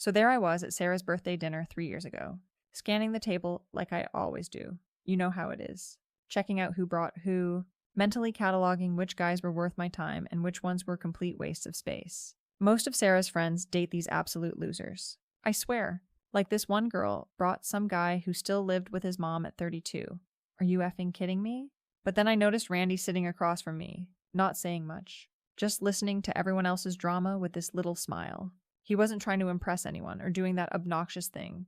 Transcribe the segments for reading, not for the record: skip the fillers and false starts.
So there I was at Sarah's birthday dinner 3 years ago, scanning the table like I always do. You know how it is. Checking out who brought who, mentally cataloging which guys were worth my time and which ones were complete wastes of space. Most of Sarah's friends date these absolute losers. I swear, like this one girl brought some guy who still lived with his mom at 32. Are you effing kidding me? But then I noticed Randy sitting across from me, not saying much, just listening to everyone else's drama with this little smile. He wasn't trying to impress anyone or doing that obnoxious thing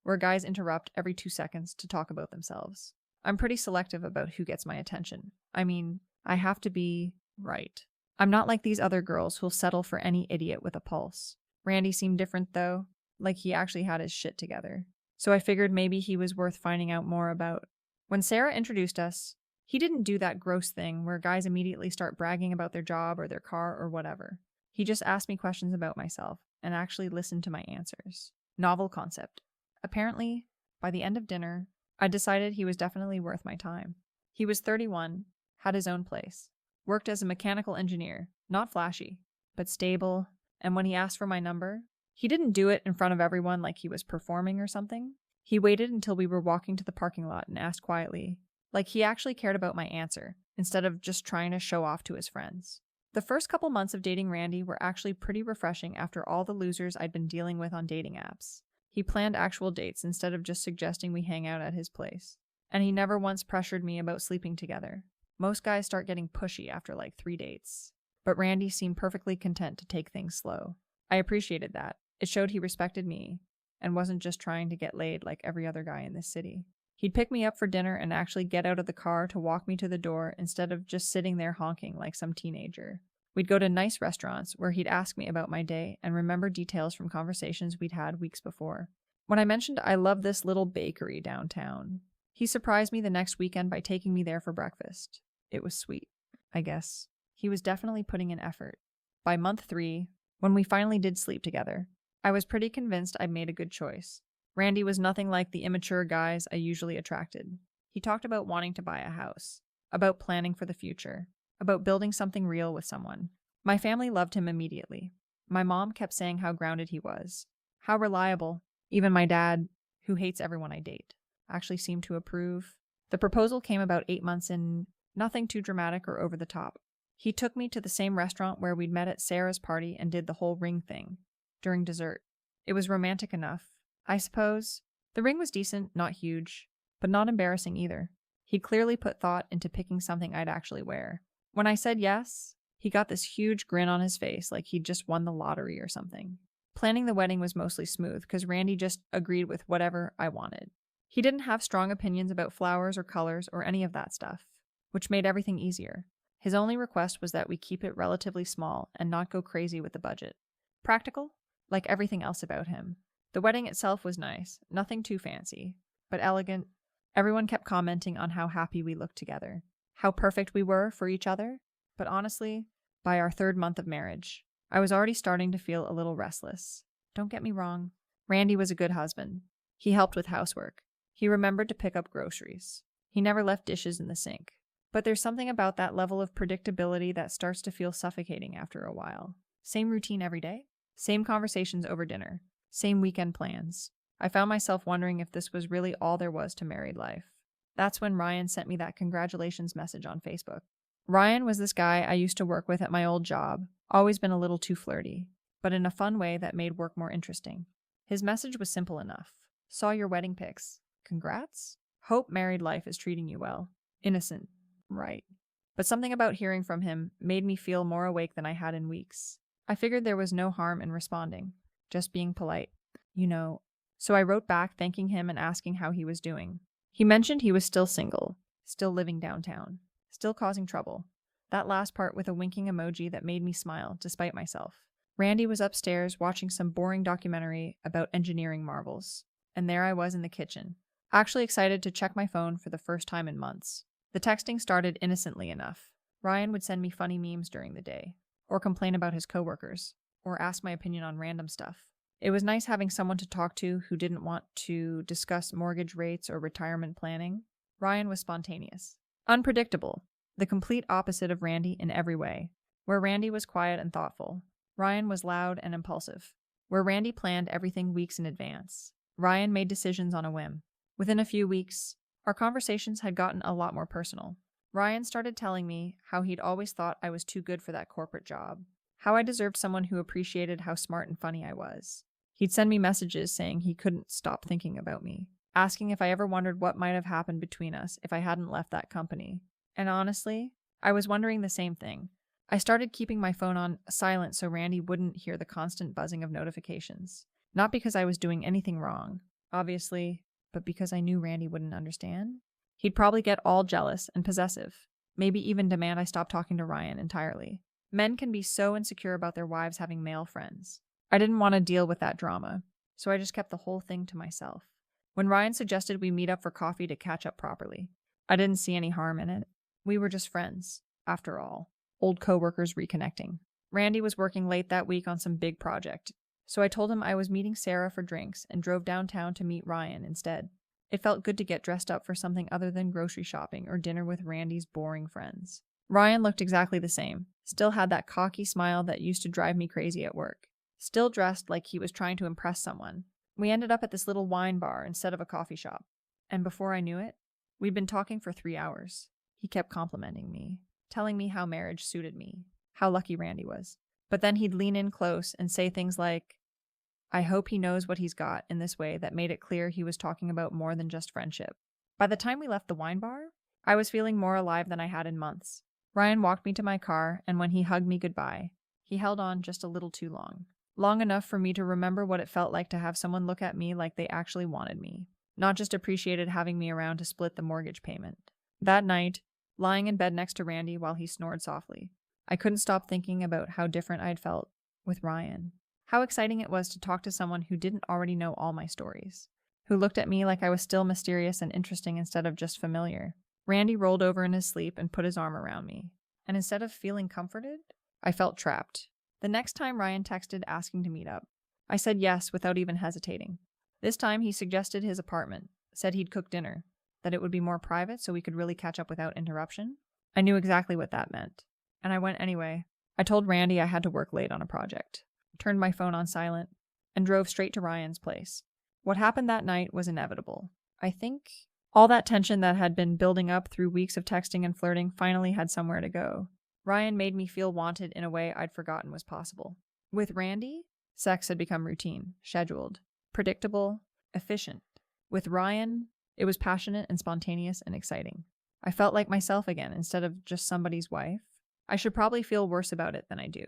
where guys interrupt every 2 seconds to talk about themselves. I'm pretty selective about who gets my attention. I mean, I have to be right. I'm not like these other girls who'll settle for any idiot with a pulse. Randy seemed different though, like he actually had his shit together. So I figured maybe he was worth finding out more about. When Sarah introduced us, he didn't do that gross thing where guys immediately start bragging about their job or their car or whatever. He just asked me questions about myself and actually listened to my answers. Novel concept. Apparently, by the end of dinner, I decided he was definitely worth my time. He was 31, had his own place, worked as a mechanical engineer, not flashy, but stable, and when he asked for my number, he didn't do it in front of everyone like he was performing or something. He waited until we were walking to the parking lot and asked quietly, like he actually cared about my answer, instead of just trying to show off to his friends. The first couple months of dating Randy were actually pretty refreshing after all the losers I'd been dealing with on dating apps. He planned actual dates instead of just suggesting we hang out at his place. And he never once pressured me about sleeping together. Most guys start getting pushy after like 3 dates. But Randy seemed perfectly content to take things slow. I appreciated that. It showed he respected me and wasn't just trying to get laid like every other guy in this city. He'd pick me up for dinner and actually get out of the car to walk me to the door instead of just sitting there honking like some teenager. We'd go to nice restaurants where he'd ask me about my day and remember details from conversations we'd had weeks before. When I mentioned I love this little bakery downtown, he surprised me the next weekend by taking me there for breakfast. It was sweet, I guess. He was definitely putting in effort. By month 3, when we finally did sleep together, I was pretty convinced I'd made a good choice. Randy was nothing like the immature guys I usually attracted. He talked about wanting to buy a house, about planning for the future, about building something real with someone. My family loved him immediately. My mom kept saying how grounded he was, how reliable. Even my dad, who hates everyone I date, actually seemed to approve. The proposal came about 8 months in, nothing too dramatic or over the top. He took me to the same restaurant where we'd met at Sarah's party and did the whole ring thing during dessert. It was romantic enough, I suppose. The ring was decent, not huge, but not embarrassing either. He clearly put thought into picking something I'd actually wear. When I said yes, he got this huge grin on his face like he'd just won the lottery or something. Planning the wedding was mostly smooth because Randy just agreed with whatever I wanted. He didn't have strong opinions about flowers or colors or any of that stuff, which made everything easier. His only request was that we keep it relatively small and not go crazy with the budget. Practical, like everything else about him. The wedding itself was nice, nothing too fancy, but elegant. Everyone kept commenting on how happy we looked together, how perfect we were for each other. But honestly, by our 3rd month of marriage, I was already starting to feel a little restless. Don't get me wrong, Randy was a good husband. He helped with housework. He remembered to pick up groceries. He never left dishes in the sink. But there's something about that level of predictability that starts to feel suffocating after a while. Same routine every day, same conversations over dinner, same weekend plans. I found myself wondering if this was really all there was to married life. That's when Ryan sent me that congratulations message on Facebook. Ryan was this guy I used to work with at my old job, always been a little too flirty, but in a fun way that made work more interesting. His message was simple enough. Saw your wedding pics. Congrats? Hope married life is treating you well. Innocent. Right. But something about hearing from him made me feel more awake than I had in weeks. I figured there was no harm in responding, just being polite. So I wrote back thanking him and asking how he was doing. He mentioned he was still single, still living downtown, still causing trouble. That last part with a winking emoji that made me smile, despite myself. Randy was upstairs watching some boring documentary about engineering marvels, and there I was in the kitchen, actually excited to check my phone for the first time in months. The texting started innocently enough. Ryan would send me funny memes during the day, or complain about his coworkers, or ask my opinion on random stuff. It was nice having someone to talk to who didn't want to discuss mortgage rates or retirement planning. Ryan was spontaneous. Unpredictable. The complete opposite of Randy in every way. Where Randy was quiet and thoughtful, Ryan was loud and impulsive. where Randy planned everything weeks in advance. Ryan made decisions on a whim. Within a few weeks, our conversations had gotten a lot more personal. Ryan started telling me how he'd always thought I was too good for that corporate job, how I deserved someone who appreciated how smart and funny I was. He'd send me messages saying he couldn't stop thinking about me, asking if I ever wondered what might have happened between us if I hadn't left that company. And honestly, I was wondering the same thing. I started keeping my phone on silent so Randy wouldn't hear the constant buzzing of notifications. Not because I was doing anything wrong, obviously, but because I knew Randy wouldn't understand. He'd probably get all jealous and possessive, maybe even demand I stop talking to Ryan entirely. Men can be so insecure about their wives having male friends. I didn't want to deal with that drama, so I just kept the whole thing to myself. When Ryan suggested we meet up for coffee to catch up properly, I didn't see any harm in it. We were just friends, after all. Old coworkers reconnecting. Randy was working late that week on some big project, so I told him I was meeting Sarah for drinks and drove downtown to meet Ryan instead. It felt good to get dressed up for something other than grocery shopping or dinner with Randy's boring friends. Ryan looked exactly the same, still had that cocky smile that used to drive me crazy at work, still dressed like he was trying to impress someone. We ended up at this little wine bar instead of a coffee shop, and before I knew it, we'd been talking for 3 hours. He kept complimenting me, telling me how marriage suited me, how lucky Randy was. But then he'd lean in close and say things like, I hope he knows what he's got, in this way that made it clear he was talking about more than just friendship. By the time we left the wine bar, I was feeling more alive than I had in months. Ryan walked me to my car, and when he hugged me goodbye, he held on just a little too long. Long enough for me to remember what it felt like to have someone look at me like they actually wanted me, not just appreciated having me around to split the mortgage payment. That night, lying in bed next to Randy while he snored softly, I couldn't stop thinking about how different I'd felt with Ryan. How exciting it was to talk to someone who didn't already know all my stories, who looked at me like I was still mysterious and interesting instead of just familiar. Randy rolled over in his sleep and put his arm around me, and instead of feeling comforted, I felt trapped. The next time Ryan texted asking to meet up, I said yes without even hesitating. This time he suggested his apartment, said he'd cook dinner, that it would be more private so we could really catch up without interruption. I knew exactly what that meant, and I went anyway. I told Randy I had to work late on a project, turned my phone on silent, and drove straight to Ryan's place. What happened that night was inevitable. I think all that tension that had been building up through weeks of texting and flirting finally had somewhere to go. Ryan made me feel wanted in a way I'd forgotten was possible. With Randy, sex had become routine, scheduled, predictable, efficient. With Ryan, it was passionate and spontaneous and exciting. I felt like myself again instead of just somebody's wife. I should probably feel worse about it than I do.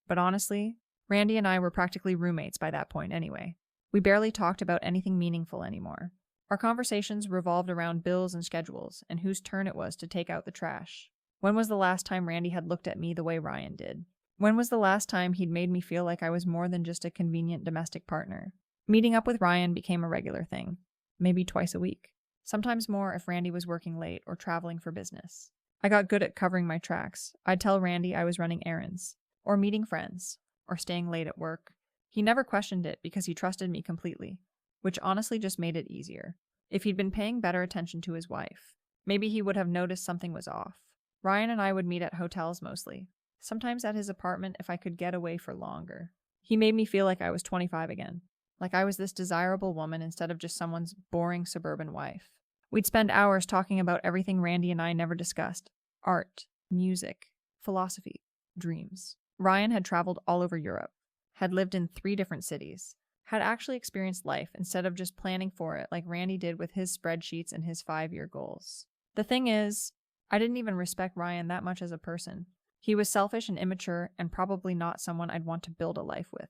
But honestly, Randy and I were practically roommates by that point anyway. We barely talked about anything meaningful anymore. Our conversations revolved around bills and schedules and whose turn it was to take out the trash. When was the last time Randy had looked at me the way Ryan did? When was the last time he'd made me feel like I was more than just a convenient domestic partner? Meeting up with Ryan became a regular thing, maybe twice a week. Sometimes more if Randy was working late or traveling for business. I got good at covering my tracks. I'd tell Randy I was running errands, or meeting friends, or staying late at work. He never questioned it because he trusted me completely, which honestly just made it easier. If he'd been paying better attention to his wife, maybe he would have noticed something was off. Ryan and I would meet at hotels mostly, sometimes at his apartment if I could get away for longer. He made me feel like I was 25 again, like I was this desirable woman instead of just someone's boring suburban wife. We'd spend hours talking about everything Randy and I never discussed: art, music, philosophy, dreams. Ryan had traveled all over Europe, had lived in 3 different cities, had actually experienced life instead of just planning for it like Randy did with his spreadsheets and his 5-year goals. The thing is, I didn't even respect Ryan that much as a person. He was selfish and immature and probably not someone I'd want to build a life with.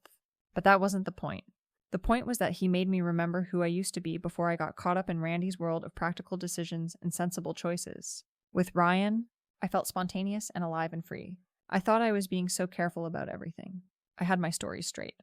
But that wasn't the point. The point was that he made me remember who I used to be before I got caught up in Randy's world of practical decisions and sensible choices. With Ryan, I felt spontaneous and alive and free. I thought I was being so careful about everything. I had my stories straight.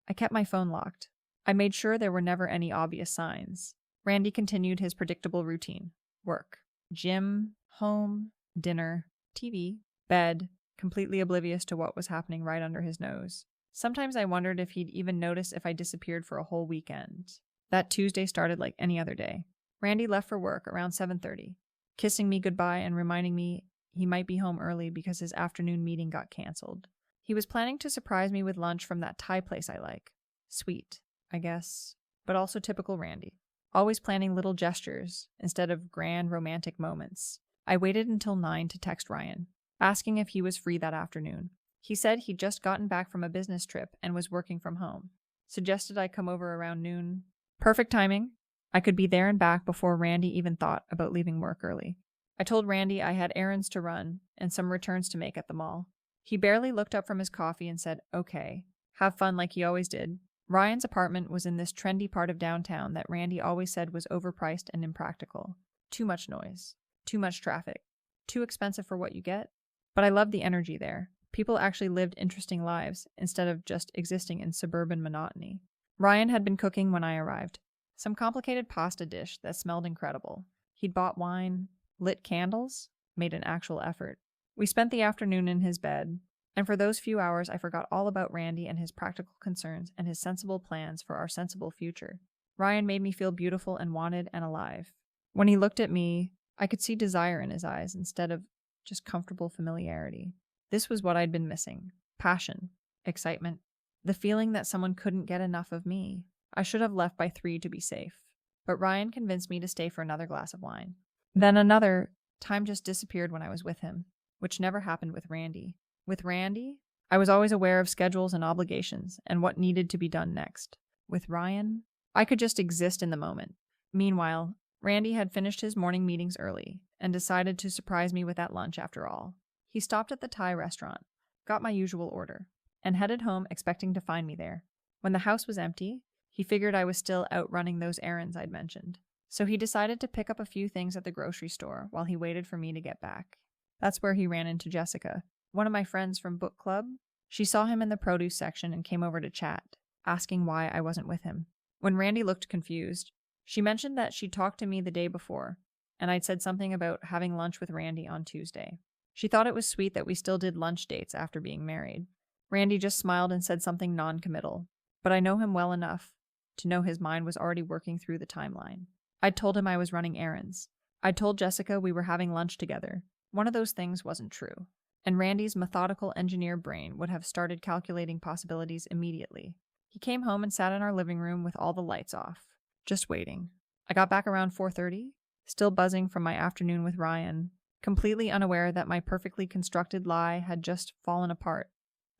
I kept my phone locked. I made sure there were never any obvious signs. Randy continued his predictable routine: work, gym, home, dinner, TV, bed, completely oblivious to what was happening right under his nose. Sometimes I wondered if he'd even notice if I disappeared for a whole weekend. That Tuesday started like any other day. Randy left for work around 7:30, kissing me goodbye and reminding me he might be home early because his afternoon meeting got canceled. He was planning to surprise me with lunch from that Thai place I like. Sweet, I guess, but also typical Randy. Always planning little gestures instead of grand romantic moments. I waited until 9 to text Ryan, asking if he was free that afternoon. He said he'd just gotten back from a business trip and was working from home. Suggested I come over around noon. Perfect timing. I could be there and back before Randy even thought about leaving work early. I told Randy I had errands to run and some returns to make at the mall. He barely looked up from his coffee and said, okay, have fun like he always did. Ryan's apartment was in this trendy part of downtown that Randy always said was overpriced and impractical. Too much noise. Too much traffic. Too expensive for what you get. But I loved the energy there. People actually lived interesting lives instead of just existing in suburban monotony. Ryan had been cooking when I arrived. Some complicated pasta dish that smelled incredible. He'd bought wine, lit candles, made an actual effort. We spent the afternoon in his bed, and for those few hours I forgot all about Randy and his practical concerns and his sensible plans for our sensible future. Ryan made me feel beautiful and wanted and alive. When he looked at me, I could see desire in his eyes instead of just comfortable familiarity. This was what I'd been missing. Passion, excitement, the feeling that someone couldn't get enough of me. I should have left by 3 to be safe, but Ryan convinced me to stay for another glass of wine. Then another. Time just disappeared when I was with him, which never happened with Randy. With Randy, I was always aware of schedules and obligations and what needed to be done next. With Ryan, I could just exist in the moment. Meanwhile, Randy had finished his morning meetings early and decided to surprise me with that lunch after all. He stopped at the Thai restaurant, got my usual order, and headed home expecting to find me there. When the house was empty, he figured I was still out running those errands I'd mentioned. So he decided to pick up a few things at the grocery store while he waited for me to get back. That's where he ran into Jessica, one of my friends from book club. She saw him in the produce section and came over to chat, asking why I wasn't with him. When Randy looked confused, she mentioned that she'd talked to me the day before, and I'd said something about having lunch with Randy on Tuesday. She thought it was sweet that we still did lunch dates after being married. Randy just smiled and said something non-committal, but I know him well enough to know his mind was already working through the timeline. I'd told him I was running errands. I'd told Jessica we were having lunch together. One of those things wasn't true, and Randy's methodical engineer brain would have started calculating possibilities immediately. He came home and sat in our living room with all the lights off, just waiting. I got back around 4:30, still buzzing from my afternoon with Ryan, completely unaware that my perfectly constructed lie had just fallen apart,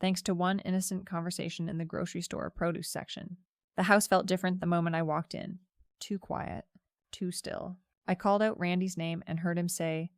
thanks to one innocent conversation in the grocery store produce section. The house felt different the moment I walked in. Too quiet. Too still. I called out Randy's name and heard him say,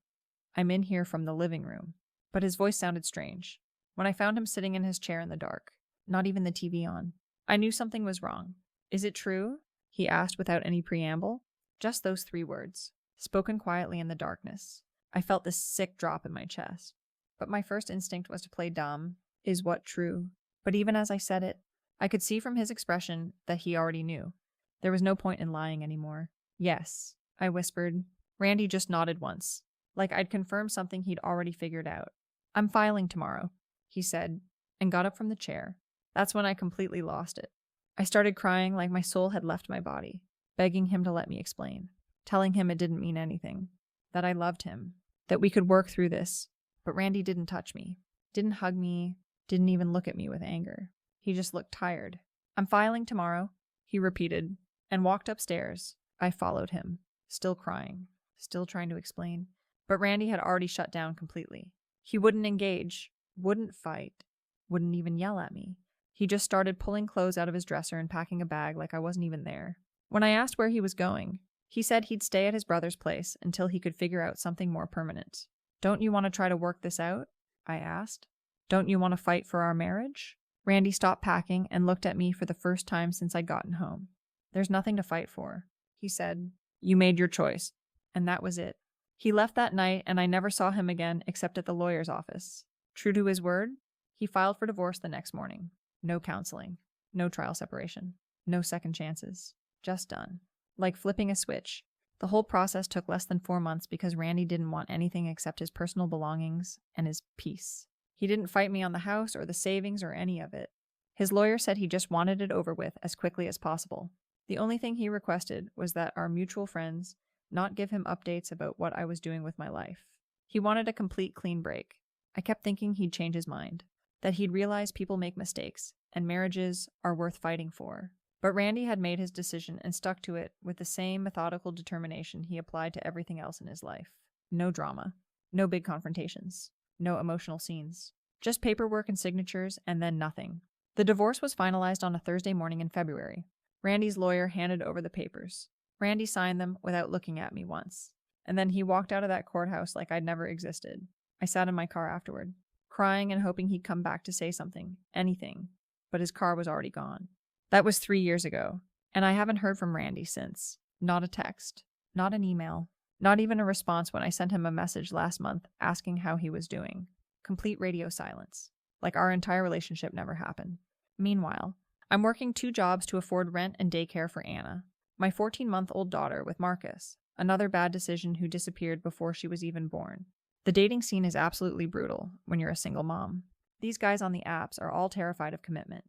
"I'm in here from the living room." But his voice sounded strange. When I found him sitting in his chair in the dark, not even the TV on, I knew something was wrong. "Is it true?" he asked without any preamble. Just those 3 words, spoken quietly in the darkness. I felt this sick drop in my chest. But my first instinct was to play dumb. Is what true? But even as I said it, I could see from his expression that he already knew. There was no point in lying anymore. "Yes," I whispered. Randy just nodded once, like I'd confirmed something he'd already figured out. "I'm filing tomorrow," he said, and got up from the chair. That's when I completely lost it. I started crying like my soul had left my body, begging him to let me explain, telling him it didn't mean anything, that I loved him, that we could work through this. But Randy didn't touch me, didn't hug me, didn't even look at me with anger. He just looked tired. "I'm filing tomorrow," he repeated, and walked upstairs. I followed him, still crying, still trying to explain. But Randy had already shut down completely. He wouldn't engage, wouldn't fight, wouldn't even yell at me. He just started pulling clothes out of his dresser and packing a bag like I wasn't even there. When I asked where he was going, he said he'd stay at his brother's place until he could figure out something more permanent. "Don't you want to try to work this out?" I asked. "Don't you want to fight for our marriage?" Randy stopped packing and looked at me for the first time since I'd gotten home. "There's nothing to fight for," he said. "You made your choice." And that was it. He left that night and I never saw him again except at the lawyer's office. True to his word, he filed for divorce the next morning. No counseling. No trial separation. No second chances. Just done. Like flipping a switch. The whole process took less than 4 months because Randy didn't want anything except his personal belongings and his peace. He didn't fight me on the house or the savings or any of it. His lawyer said he just wanted it over with as quickly as possible. The only thing he requested was that our mutual friends not give him updates about what I was doing with my life. He wanted a complete clean break. I kept thinking he'd change his mind, that he'd realize people make mistakes, and marriages are worth fighting for. But Randy had made his decision and stuck to it with the same methodical determination he applied to everything else in his life. No drama. No big confrontations. No emotional scenes. Just paperwork and signatures, and then nothing. The divorce was finalized on a Thursday morning in February. Randy's lawyer handed over the papers. Randy signed them without looking at me once. And then he walked out of that courthouse like I'd never existed. I sat in my car afterward, crying and hoping he'd come back to say something, anything. But his car was already gone. That was 3 years ago, and I haven't heard from Randy since. Not a text, not an email, not even a response when I sent him a message last month asking how he was doing. Complete radio silence, like our entire relationship never happened. Meanwhile, I'm working 2 jobs to afford rent and daycare for Anna, my 14-month-old daughter, with Marcus, another bad decision who disappeared before she was even born. The dating scene is absolutely brutal when you're a single mom. These guys on the apps are all terrified of commitment.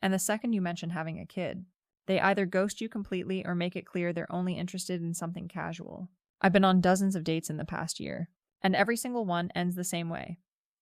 And the second you mention having a kid, they either ghost you completely or make it clear they're only interested in something casual. I've been on dozens of dates in the past year, and every single one ends the same way.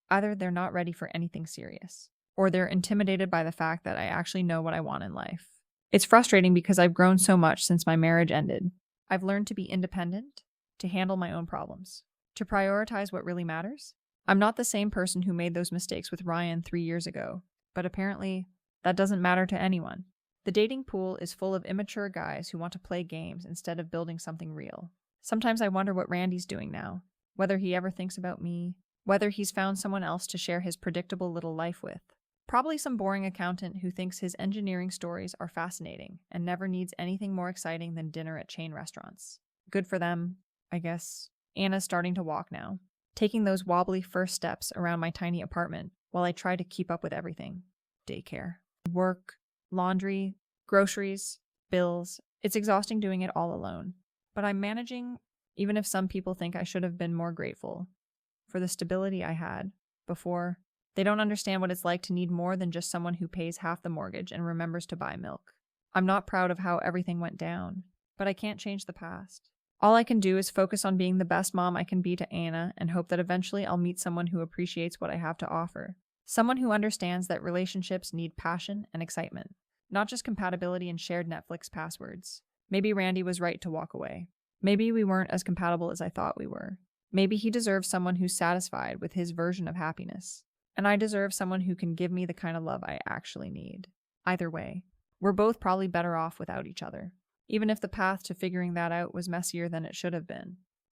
Either they're not ready for anything serious, or they're intimidated by the fact that I actually know what I want in life. It's frustrating because I've grown so much since my marriage ended. I've learned to be independent, to handle my own problems, to prioritize what really matters. I'm not the same person who made those mistakes with Ryan 3 years ago, but apparently that doesn't matter to anyone. The dating pool is full of immature guys who want to play games instead of building something real. Sometimes I wonder what Randy's doing now, whether he ever thinks about me, whether he's found someone else to share his predictable little life with. Probably some boring accountant who thinks his engineering stories are fascinating and never needs anything more exciting than dinner at chain restaurants. Good for them, I guess. Anna's starting to walk now, taking those wobbly first steps around my tiny apartment while I try to keep up with everything. Daycare, work, laundry, groceries, bills. It's exhausting doing it all alone. But I'm managing, even if some people think I should have been more grateful for the stability I had before. They don't understand what it's like to need more than just someone who pays half the mortgage and remembers to buy milk. I'm not proud of how everything went down, but I can't change the past. All I can do is focus on being the best mom I can be to Anna and hope that eventually I'll meet someone who appreciates what I have to offer. Someone who understands that relationships need passion and excitement, not just compatibility and shared Netflix passwords. Maybe Randy was right to walk away. Maybe we weren't as compatible as I thought we were. Maybe he deserves someone who's satisfied with his version of happiness. And I deserve someone who can give me the kind of love I actually need. Either way, we're both probably better off without each other, even if the path to figuring that out was messier than it should have been.